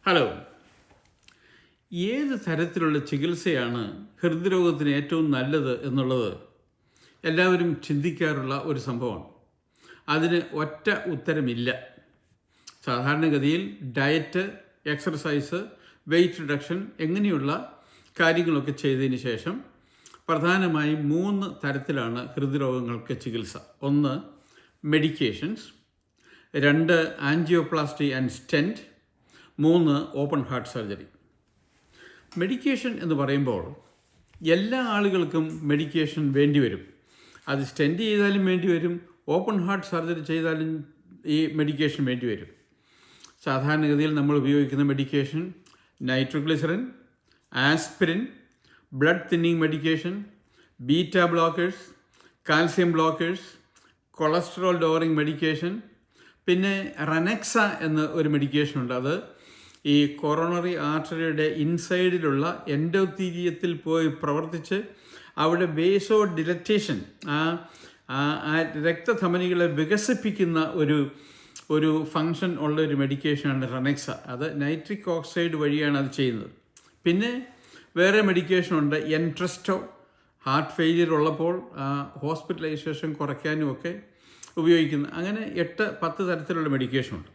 Hello. ഏത് തരത്തിലുള്ള ചികിത്സയാണ് ഹൃദ്രോഗത്തിന് ഏറ്റവും നല്ലത് എന്നുള്ളത് എല്ലാവരും ചിന്തിക്കാറുള്ള ഒരു സംഭവമാണ്. അതിന് ഒറ്റ ഉത്തരമില്ല. സാധാരണഗതിയിൽ ഡയറ്റ്, എക്സർസൈസ്, വെയ്റ്റ് റിഡക്ഷൻ എങ്ങനെയുള്ള കാര്യങ്ങളൊക്കെ ചെയ്തതിന് ശേഷം പ്രധാനമായും 3 തരത്തിലാണ് ഹൃദ്രോഗങ്ങൾക്ക് ചികിത്സ. 1 medications, 2 angioplasty and stent, 3 open heart surgery. Medication എന്ന് പറയുമ്പോൾ എല്ലാ ആളുകൾക്കും മെഡിക്കേഷൻ വേണ്ടിവരും. അത് സ്റ്റെൻറ്റ് ചെയ്താലും വേണ്ടിവരും, ഓപ്പൺ ഹാർട്ട് സർജറി ചെയ്താലും ഈ മെഡിക്കേഷൻ വേണ്ടിവരും. സാധാരണഗതിയിൽ നമ്മൾ ഉപയോഗിക്കുന്ന medication nitroglycerine, aspirin, blood thinning medication, beta blockers, calcium blockers, cholesterol lowering medication, പിന്നെ റെനെക്സ എന്ന ഒരു മെഡിക്കേഷൻ ഉണ്ട്. അത് ഈ കൊറോണറി ആർട്ടറിയുടെ ഇൻസൈഡിലുള്ള എൻഡോത്തീരിയത്തിൽ പോയി പ്രവർത്തിച്ച് അവിടെ വേസോ ഡിലറ്റേഷൻ, ആ രക്തധമനികളെ വികസിപ്പിക്കുന്ന ഒരു ഫങ്ഷൻ ഉള്ള ഒരു മെഡിക്കേഷനാണ് റെനെക്സ. അത് നൈട്രിക് ഓക്സൈഡ് വഴിയാണ് അത് ചെയ്യുന്നത്. പിന്നെ വേറെ മെഡിക്കേഷനുണ്ട് എൻട്രസ്റ്റോ, ഹാർട്ട് ഫെയിലിയർ ഉള്ളപ്പോൾ ഹോസ്പിറ്റലൈസേഷൻ കുറയ്ക്കാനും ഒക്കെ ഉപയോഗിക്കുന്ന. അങ്ങനെ 8-10 തരത്തിലുള്ള മെഡിക്കേഷനുണ്ട്.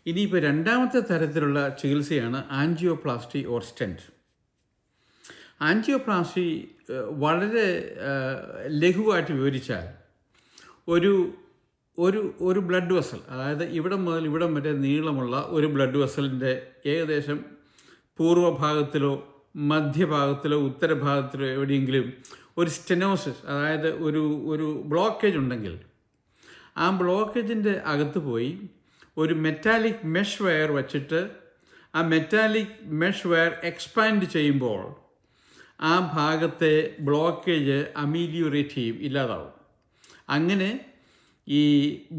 ഇനിയിപ്പോൾ രണ്ടാമത്തെ തരത്തിലുള്ള ചികിത്സയാണ് ആൻജിയോപ്ലാസ്റ്റി ഓർ സ്റ്റെൻറ്റ്. ആൻജിയോപ്ലാസ്റ്റി വളരെ ലഘുവായിട്ട് വിവരിച്ചാൽ ഒരു ബ്ലഡ് വെസൽ, അതായത് ഇവിടം മുതൽ ഇവിടം വരെ നീളമുള്ള ഒരു ബ്ലഡ് വെസലിൻ്റെ ഏകദേശം പൂർവ്വഭാഗത്തിലോ മധ്യഭാഗത്തിലോ ഉത്തരഭാഗത്തിലോ എവിടെയെങ്കിലും ഒരു സ്റ്റെനോസിസ്, അതായത് ഒരു ബ്ലോക്കേജ് ഉണ്ടെങ്കിൽ ആ ബ്ലോക്കേജിൻ്റെ അകത്ത് പോയി ഒരു മെറ്റാലിക് മെഷ് വയർ വച്ചിട്ട് ആ മെറ്റാലിക് മെഷ് വയർ എക്സ്പാൻഡ് ചെയ്യുമ്പോൾ ആ ഭാഗത്തെ ബ്ലോക്കേജ് അമീലിയോറേറ്റ് ചെയ്യും, ഇല്ലാതാവും. അങ്ങനെ ഈ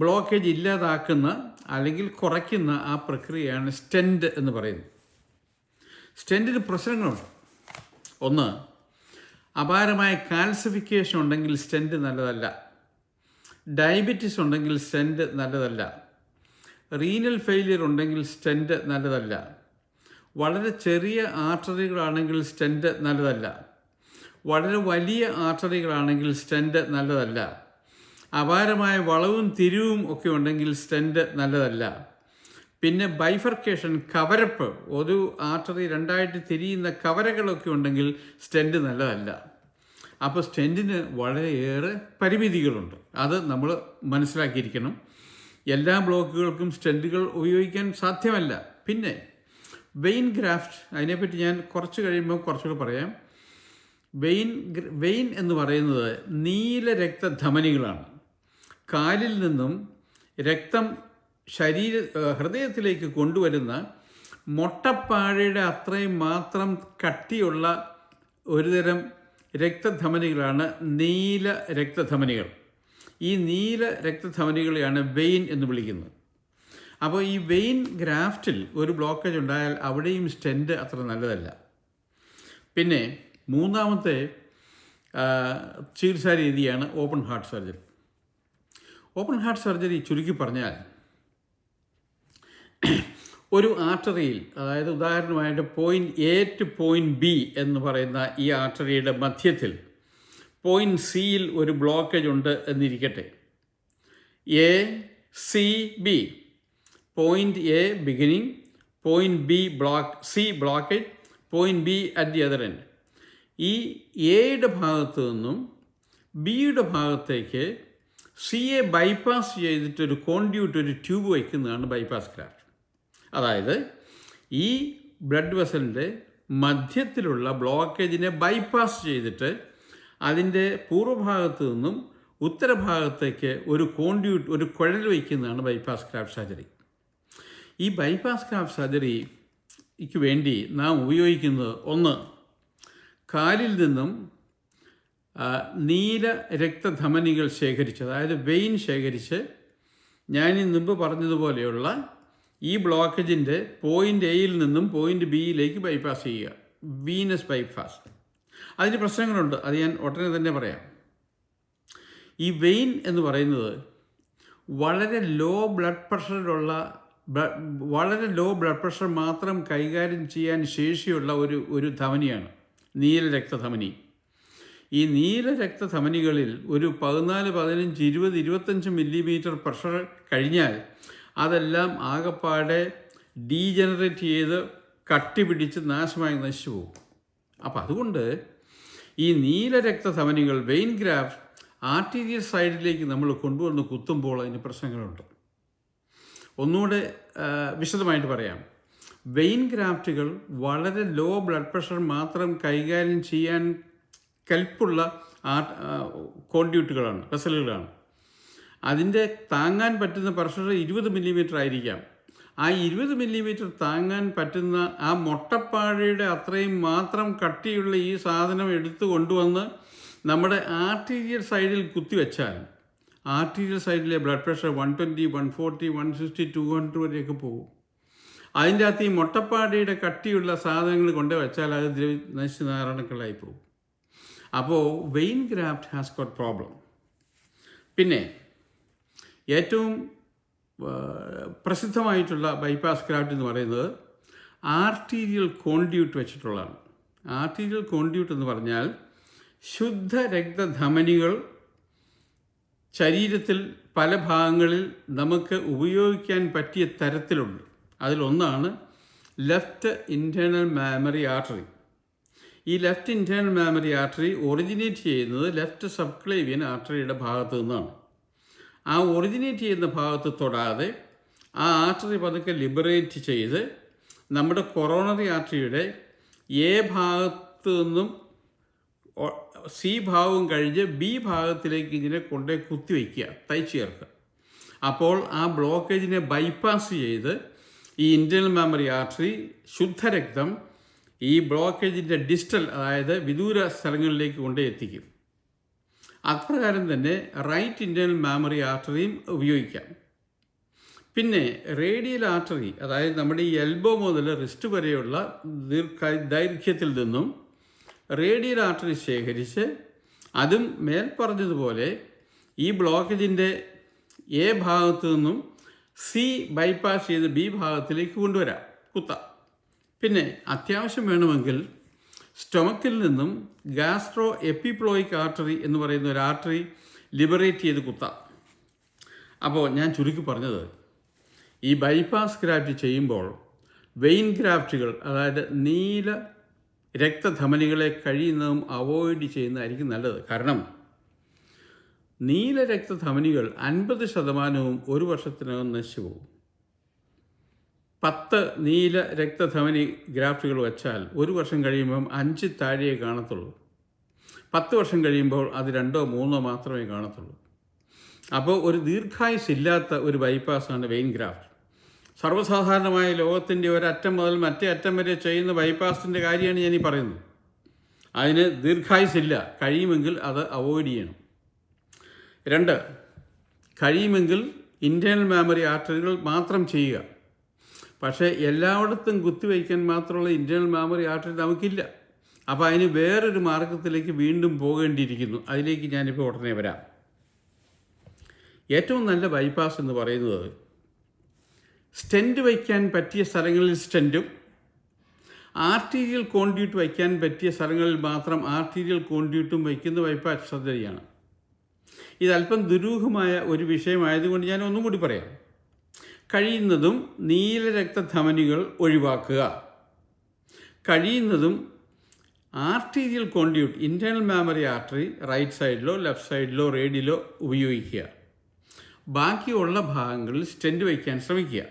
ബ്ലോക്കേജ് ഇല്ലാതാക്കുന്ന അല്ലെങ്കിൽ കുറയ്ക്കുന്ന ആ പ്രക്രിയയാണ് സ്റ്റെൻറ്റ് എന്ന് പറയുന്നത്. സ്റ്റെൻറ്റിന് പ്രശ്നങ്ങളുണ്ട്. 1, അപാരമായ കാൽസിഫിക്കേഷൻ ഉണ്ടെങ്കിൽ സ്റ്റെൻറ്റ് നല്ലതല്ല. ഡയബറ്റിസ് ഉണ്ടെങ്കിൽ സ്റ്റെൻറ്റ് നല്ലതല്ല. റീനൽ ഫെയിലിയർ ഉണ്ടെങ്കിൽ സ്റ്റെൻറ്റ് നല്ലതല്ല. വളരെ ചെറിയ ആർട്ടറികളാണെങ്കിൽ സ്റ്റെൻറ്റ് നല്ലതല്ല. വളരെ വലിയ ആർട്ടറികളാണെങ്കിൽ സ്റ്റെൻറ്റ് നല്ലതല്ല. അപാരമായ വളവും തിരിവും ഒക്കെ ഉണ്ടെങ്കിൽ സ്റ്റെൻറ്റ് നല്ലതല്ല. പിന്നെ ബൈഫർക്കേഷൻ, കവരപ്പ്, ഒരു ആർട്ടറി 2ആയിട്ട് തിരിയുന്ന കവരകളൊക്കെ ഉണ്ടെങ്കിൽ സ്റ്റെൻറ്റ് നല്ലതല്ല. അപ്പോൾ സ്റ്റെൻറ്റിന് വളരെയേറെ പരിമിതികളുണ്ട്. അത് നമ്മൾ മനസ്സിലാക്കിയിരിക്കണം. എല്ലാ ബ്ലോക്കുകൾക്കും സ്റ്റെൻറ്റുകൾ ഉപയോഗിക്കാൻ സാധ്യമല്ല. പിന്നെ വെയിൻ ഗ്രാഫ്റ്റ്, അതിനെപ്പറ്റി ഞാൻ കുറച്ച് കഴിയുമ്പോൾ കുറച്ചുകൂടെ പറയാം. വെയിൻ എന്ന് പറയുന്നത് നീല രക്തധമനികളാണ്. കാലിൽ നിന്നും രക്തം ഹൃദയത്തിലേക്ക് കൊണ്ടുവരുന്ന മൊട്ടപ്പാഴയുടെ അത്രയും മാത്രം കട്ടിയുള്ള ഒരുതരം രക്തധമനികളാണ് നീല രക്തധമനികൾ. ഈ നീല രക്തധമനികളെയാണ് വെയിൻ എന്ന് വിളിക്കുന്നത്. അപ്പോൾ ഈ വെയിൻ ഗ്രാഫ്റ്റിൽ ഒരു ബ്ലോക്കേജ് ഉണ്ടായാൽ അവിടെയും സ്റ്റെൻറ്റ് അത്ര നല്ലതല്ല. പിന്നെ 3ാമത്തെ ചികിത്സാ രീതിയാണ് open heart surgery. Open heart surgery ചുരുക്കി പറഞ്ഞാൽ ഒരു ആർട്ടറിയിൽ, അതായത് ഉദാഹരണമായിട്ട് point A two point B എന്ന് പറയുന്ന ഈ ആർട്ടറിയുടെ മധ്യത്തിൽ പോയിൻറ്റ് സിയിൽ ഒരു ബ്ലോക്കേജ് ഉണ്ട് എന്നിരിക്കട്ടെ. A C B, point A beginning, point B C blockage, point B at the other end. ഈ എയുടെ ഭാഗത്തു നിന്നും ബിയുടെ ഭാഗത്തേക്ക് സിയെ ബൈപ്പാസ് ചെയ്തിട്ടൊരു കോൺഡ്യൂട്ട്, ഒരു ട്യൂബ് വയ്ക്കുന്നതാണ് ബൈപ്പാസ് ഗ്രാഫ്റ്റ്. അതായത് ഈ ബ്ലഡ് വെസലിൻ്റെ മധ്യത്തിലുള്ള ബ്ലോക്കേജിനെ ബൈപ്പാസ് ചെയ്തിട്ട് അതിൻ്റെ പൂർവ്വഭാഗത്തു നിന്നും ഉത്തരഭാഗത്തേക്ക് ഒരു കോൺഡ്യൂട്ട്, ഒരു കുഴൽ വയ്ക്കുന്നതാണ് ബൈപ്പാസ് ഗ്രാഫ്റ്റ് സർജറി. ഈ ബൈപ്പാസ് ഗ്രാഫ്റ്റ് സർജറിക്ക് വേണ്ടി നാം ഉപയോഗിക്കുന്നത് 1, കാലിൽ നിന്നും നീല രക്തധമനികൾ ശേഖരിച്ച്, അതായത് വെയിൻ ശേഖരിച്ച്, ഞാൻ മുമ്പ് പറഞ്ഞതുപോലെയുള്ള ഈ ബ്ലോക്കേജിൻ്റെ പോയിൻ്റ് എയിൽ നിന്നും പോയിൻ്റ് ബിയിലേക്ക് ബൈപ്പാസ് ചെയ്യുക, വീനസ് ബൈപ്പാസ്. അതിന് പ്രശ്നങ്ങളുണ്ട്, അത് ഞാൻ ഉടനെ തന്നെ പറയാം. ഈ വെയിൻ എന്ന് പറയുന്നത് വളരെ ലോ ബ്ലഡ് പ്രഷറിലുള്ള വളരെ ലോ ബ്ലഡ് പ്രഷർ മാത്രം കൈകാര്യം ചെയ്യാൻ ശേഷിയുള്ള ഒരു ധമനിയാണ് നീല രക്തധമനി. ഈ നീല രക്തധമനികളിൽ ഒരു 14, 15, 20, 25 മില്ലിമീറ്റർ പ്രഷർ കഴിഞ്ഞാൽ അതെല്ലാം ആകപ്പാടെ ഡീജനറേറ്റ് ചെയ്ത് കട്ടി പിടിച്ച് നാശമായി നശിച്ചു പോകും. അപ്പം അതുകൊണ്ട് ഈ നീല രക്തധമനികൾ വെയിൻ ഗ്രാഫ്റ്റ് ആർട്ടീരിയൽ സൈഡിലേക്ക് നമ്മൾ കൊണ്ടുവന്ന് കുത്തുമ്പോൾ അതിന് പ്രശ്നങ്ങളുണ്ട്. ഒന്നുകൂടെ വിശദമായിട്ട് പറയാം. വെയിൻ ഗ്രാഫ്റ്റുകൾ വളരെ ലോ ബ്ലഡ് പ്രഷർ മാത്രം കൈകാര്യം ചെയ്യാൻ കെൽപ്പുള്ള കോൺഡ്യൂട്ടുകളാണ്, വെസലുകളാണ്. അതിൻ്റെ താങ്ങാൻ പറ്റുന്ന പ്രഷർ 20 മില്ലിമീറ്റർ ആയിരിക്കാം. ആ 20 മില്ലിമീറ്റർ താങ്ങാൻ പറ്റുന്ന ആ മുട്ടപ്പാഴയുടെ അത്രയും മാത്രം കട്ടിയുള്ള ഈ സാധനം എടുത്തു കൊണ്ടുവന്ന് നമ്മുടെ ആർട്ടീരിയൽ സൈഡിൽ കുത്തിവെച്ചാൽ ആർട്ടീരിയൽ സൈഡിലെ ബ്ലഡ് പ്രഷർ 120, 140, 160, 200 വരെയൊക്കെ പോകും. അതിൻ്റെ അകത്ത് ഈ മുട്ടപ്പാടയുടെ കട്ടിയുള്ള സാധനങ്ങൾ കൊണ്ടുവച്ചാൽ അത് നശിച്ച് നാരണക്കളായി പോകും. അപ്പോൾ vein graft has got problem. പിന്നെ ഏറ്റവും പ്രസിദ്ധമായിട്ടുള്ള ബൈപ്പാസ് ഗ്രാഫ്റ്റ് എന്ന് പറയുന്നത് ആർട്ടീരിയൽ കോൺഡ്യൂട്ട് വെച്ചിട്ടുള്ളതാണ്. ആർട്ടീരിയൽ കോൺഡ്യൂട്ട് എന്ന് പറഞ്ഞാൽ ശുദ്ധ രക്തധമനികൾ ശരീരത്തിൽ പല ഭാഗങ്ങളിൽ നമുക്ക് ഉപയോഗിക്കാൻ പറ്റിയ തരത്തിലുണ്ട്. അതിലൊന്നാണ് ലെഫ്റ്റ് ഇൻറ്റേർണൽ മാമറി ആർട്ടറി. ഈ left internal mammary artery originate ചെയ്യുന്നത് ലെഫ്റ്റ് സബ്ക്ലേവിയൻ ആർട്ടറിയുടെ ഭാഗത്തു നിന്നാണ്. ആ ഒറിജിനേറ്റ് ചെയ്യുന്ന ഭാഗത്ത് തൊടാതെ ആ ആർട്ടറി പതുക്കെ ലിബറേറ്റ് ചെയ്ത് നമ്മുടെ കൊറോണറി ആർട്ടറിയുടെ എ ഭാഗത്തു നിന്നും സി ഭാഗവും കഴിഞ്ഞ് ബി ഭാഗത്തിലേക്ക് ഇതിനെ കൊണ്ടേ കുത്തിവയ്ക്കുക, തയ്ച്ചു ചേർക്കുക. അപ്പോൾ ആ ബ്ലോക്കേജിനെ ബൈപ്പാസ് ചെയ്ത് ഈ ഇൻറ്റേർണൽ മെമ്മറി ആർട്ടറി ശുദ്ധരക്തം ഈ ബ്ലോക്കേജിൻ്റെ ഡിസ്റ്റൽ, അതായത് വിദൂര സ്ഥലങ്ങളിലേക്ക് കൊണ്ടേ എത്തിക്കും. അപ്രകാരം തന്നെ റൈറ്റ് ഇൻറ്റേർണൽ മെമ്മറി ആർട്ടറിയും ഉപയോഗിക്കാം. പിന്നെ റേഡിയൽ ആർട്ടറി, അതായത് നമ്മുടെ ഈ എൽബോ മുതൽ റിസ്റ്റ് വരെയുള്ള ദൈർഘ്യത്തിൽ നിന്നും റേഡിയൽ ആർട്ടറി ശേഖരിച്ച് അതും മേൽ പറഞ്ഞതുപോലെ ഈ ബ്ലോക്കേജിൻ്റെ എ ഭാഗത്തു നിന്നും സി ബൈപ്പാസ് ചെയ്ത് ബി ഭാഗത്തിലേക്ക് കൊണ്ടുവരാം, കുത്താം. പിന്നെ അത്യാവശ്യം വേണമെങ്കിൽ സ്റ്റൊമക്കിൽ നിന്നും ഗാസ്ട്രോ എപ്പിപ്ലോയിക് ആർട്ടറി എന്ന് പറയുന്ന ഒരു ആർട്ടറി ലിബറേറ്റ് ചെയ്ത് കുത്താം. അപ്പോൾ ഞാൻ ചുരുക്കി പറഞ്ഞത്, ഈ ബൈപ്പാസ് ഗ്രാഫ്റ്റ് ചെയ്യുമ്പോൾ വെയിൻ ഗ്രാഫ്റ്റുകൾ, അതായത് നീല രക്തധമനികളെ കഴിയുന്നതും അവോയ്ഡ് ചെയ്യുന്നതായിരിക്കും നല്ലത്. കാരണം നീല രക്തധമനികൾ 50% ഒരു വർഷത്തിനകം നശിച്ചു പോകും. 10 നീല രക്തധമനി ഗ്രാഫ്റ്റുകൾ വെച്ചാൽ ഒരു വർഷം കഴിയുമ്പം 5 താഴെയേ കാണത്തുള്ളൂ. 10 വർഷം കഴിയുമ്പോൾ അത് 2 or 3 മാത്രമേ കാണത്തുള്ളൂ. അപ്പോൾ ഒരു ദീർഘായുസില്ലാത്ത ഒരു ബൈപ്പാസാണ് വെയിൻ ഗ്രാഫ്റ്റ്. സർവ്വസാധാരണമായ ലോകത്തിൻ്റെ ഒരറ്റം മുതൽ മറ്റേ അറ്റം വരെ ചെയ്യുന്ന ബൈപ്പാസിൻ്റെ കാര്യമാണ് ഞാനീ പറയുന്നത്. അതിന് ദീർഘായുസില്ല. കഴിയുമെങ്കിൽ അത് അവോയ്ഡ് ചെയ്യണം. 2, കഴിയുമെങ്കിൽ ഇൻറ്റേർണൽ മെമ്മറി ആർട്ടറികൾ മാത്രം ചെയ്യുക. പക്ഷേ എല്ലായിടത്തും കുത്തിവയ്ക്കാൻ മാത്രമുള്ള ഇൻറ്റേർണൽ മെമ്മറി ആർട്ടറി നമുക്കില്ല. അപ്പോൾ അതിന് വേറൊരു മാർഗത്തിലേക്ക് വീണ്ടും പോകേണ്ടിയിരിക്കുന്നു. അതിലേക്ക് ഞാനിപ്പോൾ ഉടനെ വരാം. ഏറ്റവും നല്ല ബൈപ്പാസ് എന്ന് പറയുന്നത് സ്റ്റെൻറ്റ് വയ്ക്കാൻ പറ്റിയ സ്ഥലങ്ങളിൽ സ്റ്റെൻറ്റും ആർട്ടീരിയൽ കോൺഡ്യൂട്ട് വയ്ക്കാൻ പറ്റിയ സ്ഥലങ്ങളിൽ മാത്രം ആർട്ടീരിയൽ കോൺഡ്യൂട്ടും വയ്ക്കുന്ന ബൈപ്പാസ് സർജറിയാണ്. ഇതല്പം ദുരൂഹമായ ഒരു വിഷയമായതുകൊണ്ട് ഞാൻ ഒന്നും കൂടി പറയാം. കഴിയുന്നതും നീല രക്തധമനികൾ ഒഴിവാക്കുക. കഴിയുന്നതും arterial conduit, internal memory artery right സൈഡിലോ ലെഫ്റ്റ് സൈഡിലോ റേഡിയലോ ഉപയോഗിക്കുക. ബാക്കിയുള്ള ഭാഗങ്ങളിൽ സ്റ്റെൻറ്റ് വയ്ക്കാൻ ശ്രമിക്കുക.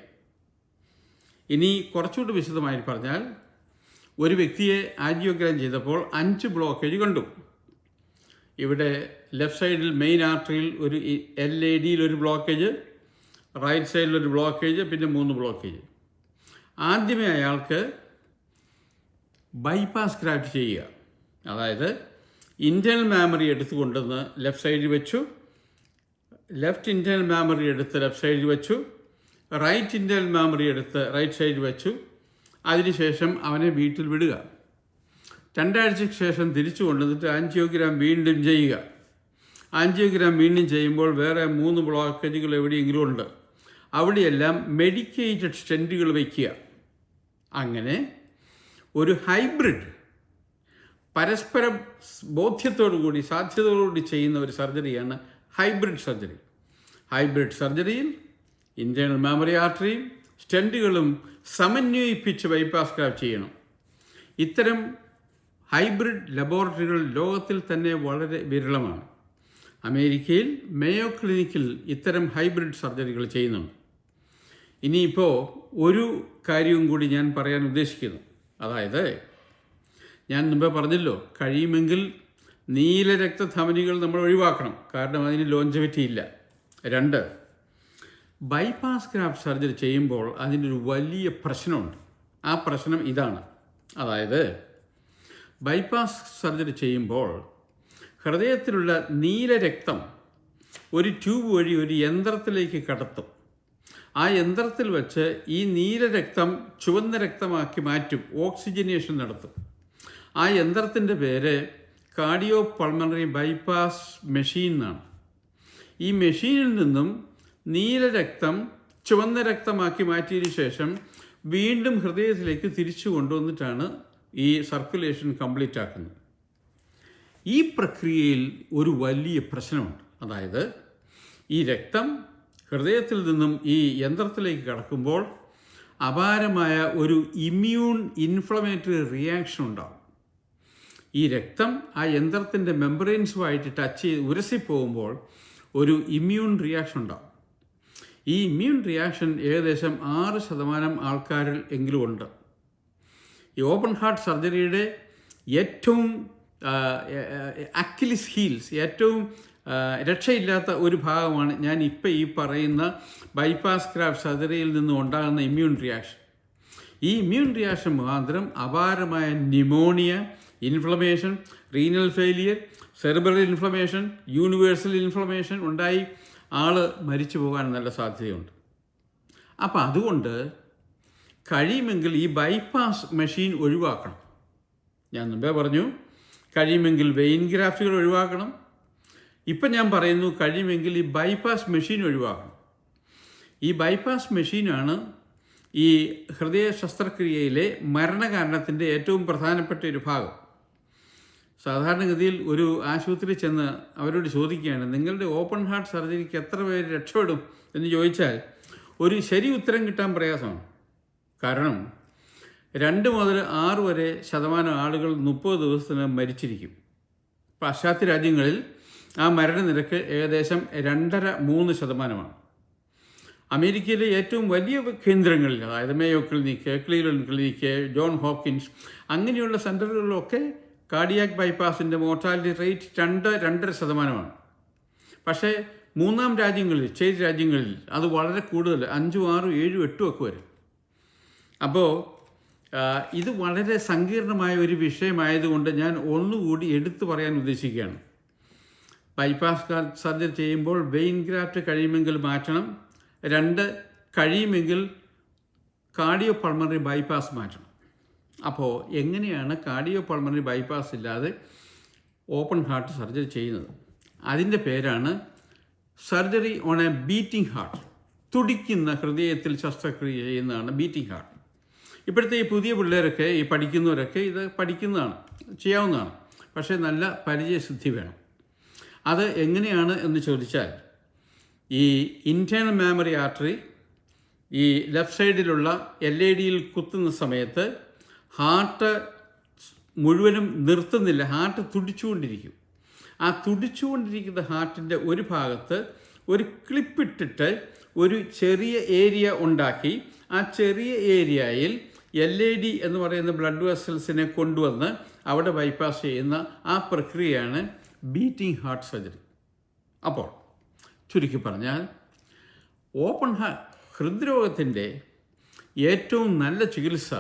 ഇനി കുറച്ചുകൂടി വിശദമായി പറഞ്ഞാൽ, ഒരു വ്യക്തിയെ ആൻജിയോഗ്രാം ചെയ്തപ്പോൾ 5 ബ്ലോക്കേജ് കണ്ടു. ഇവിടെ ലെഫ്റ്റ് സൈഡിൽ മെയിൻ ആർട്ടറിയിൽ ഒരു LADയിൽ ഒരു ബ്ലോക്കേജ്, റൈറ്റ് സൈഡിലൊരു ബ്ലോക്കേജ്, പിന്നെ 3 ബ്ലോക്കേജ്. ആദ്യമേ അയാൾക്ക് ബൈപ്പാസ് ഗ്രാഫ്റ്റ് ചെയ്യുക. അതായത് ഇൻറ്റേർണൽ മെമ്മറി എടുത്തു കൊണ്ടുവന്ന് ലെഫ്റ്റ് സൈഡിൽ വെച്ചു, ലെഫ്റ്റ് ഇൻറ്റേർണൽ മെമ്മറി എടുത്ത് ലെഫ്റ്റ് സൈഡിൽ വെച്ചു, റൈറ്റ് ഇൻറ്റേർണൽ മെമ്മറി എടുത്ത് റൈറ്റ് സൈഡിൽ വെച്ചു. അതിനുശേഷം അവനെ വീട്ടിൽ വിടുക. 2 ആഴ്ചയ്ക്ക് ശേഷം തിരിച്ചു കൊണ്ടുവന്നിട്ട് ആൻജിയോഗ്രാം വീണ്ടും ചെയ്യുക. ആൻജിയോഗ്രാം വീണ്ടും ചെയ്യുമ്പോൾ വേറെ 3 ബ്ലോക്കേജുകൾ എവിടെയെങ്കിലും ഉണ്ട്. അവിടെയെല്ലാം മെഡിക്കേറ്റഡ് സ്റ്റെൻറ്റുകൾ വയ്ക്കുക. അങ്ങനെ ഒരു ഹൈബ്രിഡ് പരസ്പരം ബോധ്യത്തോടുകൂടി സാധ്യതയോടുകൂടി ചെയ്യുന്ന ഒരു സർജറിയാണ് ഹൈബ്രിഡ് സർജറി. ഹൈബ്രിഡ് സർജറിയിൽ ഇൻറ്റേർണൽ മാമറി ആർട്ടറിയും സ്റ്റെൻറ്റുകളും സമന്വയിപ്പിച്ച് ബൈപ്പാസ് ഗ്രാഫ്റ്റ് ചെയ്യണം. ഇത്തരം ഹൈബ്രിഡ് ലബോറട്ടറികൾ ലോകത്തിൽ തന്നെ വളരെ വിരളമാണ്. അമേരിക്കയിൽ മേയോ ക്ലിനിക്കിൽ ഇത്തരം ഹൈബ്രിഡ് സർജറികൾ ചെയ്യുന്നുണ്ട്. ഇനിയിപ്പോൾ ഒരു കാര്യവും കൂടി ഞാൻ പറയാൻ ഉദ്ദേശിക്കുന്നു. അതായത് ഞാൻ മുമ്പേ പറഞ്ഞല്ലോ, കഴിയുമെങ്കിൽ നീല രക്തധമനികൾ നമ്മൾ ഒഴിവാക്കണം, കാരണം അതിന് ലോഞ്ചവിറ്റി ഇല്ല. 2, ബൈപ്പാസ് ഗ്രാഫ്റ്റ് സർജറി ചെയ്യുമ്പോൾ അതിനൊരു വലിയ പ്രശ്നമുണ്ട്. ആ പ്രശ്നം ഇതാണ്. അതായത് ബൈപ്പാസ് സർജറി ചെയ്യുമ്പോൾ ഹൃദയത്തിലുള്ള നീല രക്തം ഒരു ട്യൂബ് വഴി ഒരു യന്ത്രത്തിലേക്ക് കടത്തും. ആ യന്ത്രത്തിൽ വെച്ച് ഈ നീല രക്തം ചുവന്ന രക്തമാക്കി മാറ്റും, ഓക്സിജനേഷൻ നടത്തും. ആ യന്ത്രത്തിൻ്റെ പേര് കാർഡിയോ പൾമണറി ബൈപ്പാസ് മെഷീൻ എന്നാണ്. ഈ മെഷീനിൽ നിന്നും നീല രക്തം ചുവന്ന രക്തമാക്കി മാറ്റിയതിന് ശേഷം വീണ്ടും ഹൃദയത്തിലേക്ക് തിരിച്ചു കൊണ്ടുവന്നിട്ടാണ് ഈ സർക്കുലേഷൻ കംപ്ലീറ്റ് ആക്കുന്നത്. ഈ പ്രക്രിയയിൽ ഒരു വലിയ പ്രശ്നമുണ്ട്. അതായത് ഈ രക്തം ഹൃദയത്തിൽ നിന്നും ഈ യന്ത്രത്തിലേക്ക് കടക്കുമ്പോൾ അപാരമായ ഒരു ഇമ്മ്യൂൺ ഇൻഫ്ലമേറ്ററി റിയാക്ഷൻ ഉണ്ടാകും. ഈ രക്തം ആ യന്ത്രത്തിൻ്റെ മെമ്പറൈൻസുമായിട്ട് ടച്ച് ചെയ്ത് ഉരസിപ്പോകുമ്പോൾ ഒരു റിയാക്ഷൻ ഉണ്ടാകും. ഈ ഇമ്മ്യൂൺ റിയാക്ഷൻ ഏകദേശം 6% ആൾക്കാരിൽ എങ്കിലും ഉണ്ട്. ഈ ഓപ്പൺ ഹാർട്ട് സർജറിയുടെ ഏറ്റവും അക്കിലിസ് ഹീൽസ്, ഏറ്റവും രക്ഷയില്ലാത്ത ഒരു ഭാഗമാണ് ഞാൻ ഇപ്പോൾ ഈ പറയുന്ന ബൈപ്പാസ് ഗ്രാഫ്റ്റ് സർജറിയിൽ നിന്നും ഉണ്ടാകുന്ന ഇമ്മ്യൂൺ റിയാക്ഷൻ. ഈ ഇമ്മ്യൂൺ റിയാക്ഷൻ മുഖാന്തരം അപാരമായ pneumonia, inflammation, renal failure, cerebral inflammation, universal inflammation ഉണ്ടായി ആൾ മരിച്ചു പോകാൻ നല്ല സാധ്യതയുണ്ട്. അപ്പോൾ അതുകൊണ്ട് കഴിയുമെങ്കിൽ ഈ ബൈപ്പാസ് മെഷീൻ ഒഴിവാക്കണം. ഞാൻ മുമ്പേ പറഞ്ഞു, കഴിയുമെങ്കിൽ വെയിൻ ഗ്രാഫ്റ്റുകൾ ഒഴിവാക്കണം. ഇപ്പം ഞാൻ പറയുന്നു, കഴിയുമെങ്കിൽ ഈ ബൈപ്പാസ് മെഷീൻ ഒഴിവാക്കണം. ഈ ബൈപ്പാസ് മെഷീനാണ് ഈ ഹൃദയ ശസ്ത്രക്രിയയിലെ മരണകാരണത്തിൻ്റെ ഏറ്റവും പ്രധാനപ്പെട്ട ഒരു ഭാഗം. സാധാരണഗതിയിൽ ഒരു ആശുപത്രി ചെന്ന് അവരോട് ചോദിക്കുകയാണ്, നിങ്ങളുടെ ഓപ്പൺ ഹാർട്ട് സർജറിക്ക് എത്ര പേര് രക്ഷപ്പെടും എന്ന് ചോദിച്ചാൽ ഒരു ശരി ഉത്തരം കിട്ടാൻ പ്രയാസമാണ്. കാരണം 2 മുതൽ 6 വരെ ശതമാനം ആളുകൾ 30 ദിവസത്തിനകം മരിച്ചിരിക്കും. പാശ്ചാത്യ രാജ്യങ്ങളിൽ ആ മരണനിരക്ക് ഏകദേശം 2.5-3%. അമേരിക്കയിലെ ഏറ്റവും വലിയ കേന്ദ്രങ്ങളിൽ, അതായത് Mayo clinic, Cleveland clinic, John Hopkins, അങ്ങനെയുള്ള സെൻ്ററുകളിലൊക്കെ കാർഡിയാക് ബൈപ്പാസിൻ്റെ മോർട്ടാലിറ്റി റേറ്റ് 2-2.5%. പക്ഷേ മൂന്നാം രാജ്യങ്ങളിൽ, സ്റ്റേറ്റ് രാജ്യങ്ങളിൽ അത് വളരെ കൂടുതൽ, 5, 6, 7, 8 ഒക്കെ വരും. അപ്പോൾ ഇത് വളരെ സങ്കീർണമായ ഒരു വിഷയമായതുകൊണ്ട് ഞാൻ ഒന്നുകൂടി എടുത്തു പറയാൻ ഉദ്ദേശിക്കുകയാണ്. ബൈപ്പാസ് സർജറി ചെയ്യുമ്പോൾ വെയിൻ ഗ്രാഫ്റ്റ് കഴിയുമെങ്കിൽ മാറ്റണം. 2, കഴിയുമെങ്കിൽ കാർഡിയോ പൾമണറി ബൈപ്പാസ് മാറ്റണം. അപ്പോൾ എങ്ങനെയാണ് കാർഡിയോ പൾമണറി ബൈപ്പാസ് ഇല്ലാതെ ഓപ്പൺ ഹാർട്ട് സർജറി ചെയ്യുന്നത്? അതിൻ്റെ പേരാണ് surgery on a beating heart. തുടിക്കുന്ന ഹൃദയത്തിൽ ശസ്ത്രക്രിയ ചെയ്യുന്നതാണ് ബീറ്റിംഗ് ഹാർട്ട്. ഇപ്പോഴത്തെ ഈ പുതിയ പിള്ളേരൊക്കെ, ഈ പഠിക്കുന്നവരൊക്കെ ഇത് പഠിക്കുന്നതാണ്, ചെയ്യാവുന്നതാണ്. പക്ഷേ നല്ല പരിചയസിദ്ധി വേണം. അത് എങ്ങനെയാണ് എന്ന് ചോദിച്ചാൽ, ഈ ഇൻറ്റേർണൽ മാമറി ആർട്ടറി ഈ ലെഫ്റ്റ് സൈഡിലുള്ള LADയിൽ കുത്തുന്ന സമയത്ത് ഹാർട്ട് മുഴുവനും നിർത്തുന്നില്ല, ഹാർട്ട് തുടിച്ചുകൊണ്ടിരിക്കും. ആ തുടിച്ചുകൊണ്ടിരിക്കുന്ന ഹാർട്ടിൻ്റെ ഒരു ഭാഗത്ത് ഒരു ക്ലിപ്പിട്ടിട്ട് ഒരു ചെറിയ ഏരിയ ഉണ്ടാക്കി ആ ചെറിയ ഏരിയയിൽ LAD എന്ന് പറയുന്ന ബ്ലഡ് വെസൽസിനെ കൊണ്ടുവന്ന് അവിടെ ബൈപ്പാസ് ചെയ്യുന്ന ആ പ്രക്രിയയാണ് ബീറ്റിംഗ് ഹാർട്ട് സർജറി. അപ്പോൾ ചുരുക്കി പറഞ്ഞാൽ, ഓപ്പൺ ഹൃദ്രോഗത്തിൻ്റെ ഏറ്റവും നല്ല ചികിത്സ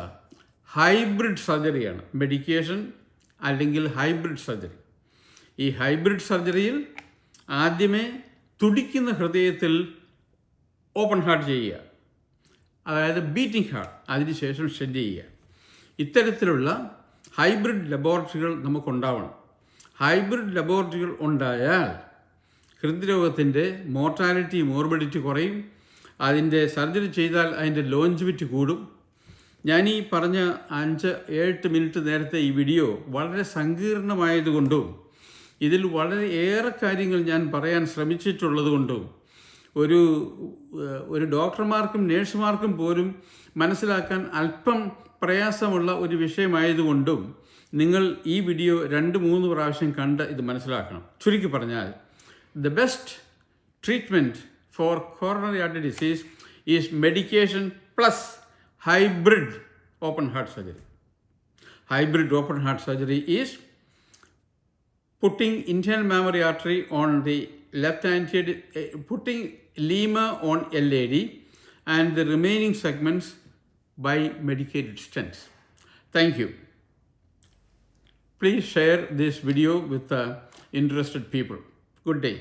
ഹൈബ്രിഡ് സർജറിയാണ്. മെഡിക്കേഷൻ അല്ലെങ്കിൽ ഹൈബ്രിഡ് സർജറി. ഈ ഹൈബ്രിഡ് സർജറിയിൽ ആദ്യമേ തുടിക്കുന്ന ഹൃദയത്തിൽ ഓപ്പൺ ഹാർട്ട് ചെയ്യുക, അതായത് ബീറ്റിംഗ് ഹാർട്ട്, അതിനുശേഷം സ്റ്റെൻറ്റ് ചെയ്യുക. ഇത്തരത്തിലുള്ള ഹൈബ്രിഡ് ലബോറട്ടറികൾ നമുക്കുണ്ടാവണം. ഹൈബ്രിഡ് ലബോറട്ടറികൾ ഉണ്ടായാൽ ഹൃദ്രോഗത്തിൻ്റെ മോർട്ടാലിറ്റി, മോർബിഡിറ്റി കുറയും. അതിൻ്റെ സർജറി ചെയ്താൽ അതിൻ്റെ ലോഞ്ചിവിറ്റി കൂടും. ഞാൻ ഈ പറഞ്ഞ 5-8 മിനിറ്റ് നേരത്തെ ഈ വീഡിയോ വളരെ സങ്കീർണമായതുകൊണ്ടും ഇതിൽ വളരെ ഏറെ കാര്യങ്ങൾ ഞാൻ പറയാൻ ശ്രമിച്ചിട്ടുള്ളതുകൊണ്ടും ഒരു ഡോക്ടർമാർക്കും നേഴ്സുമാർക്കും പോലും മനസ്സിലാക്കാൻ അല്പം പ്രയാസമുള്ള ഒരു വിഷയമായതുകൊണ്ടും നിങ്ങൾ ഈ വീഡിയോ 2-3 പ്രാവശ്യം കണ്ട് ഇത് മനസ്സിലാക്കണം. ചുരുക്കി പറഞ്ഞാൽ the best treatment for coronary artery disease is medication plus hybrid open heart surgery. Hybrid open heart surgery is putting internal mammary artery on the left anterior, putting lemur on LAD and the remaining segments by medicated stents. Thank you. Please share this video with interested people. Good day.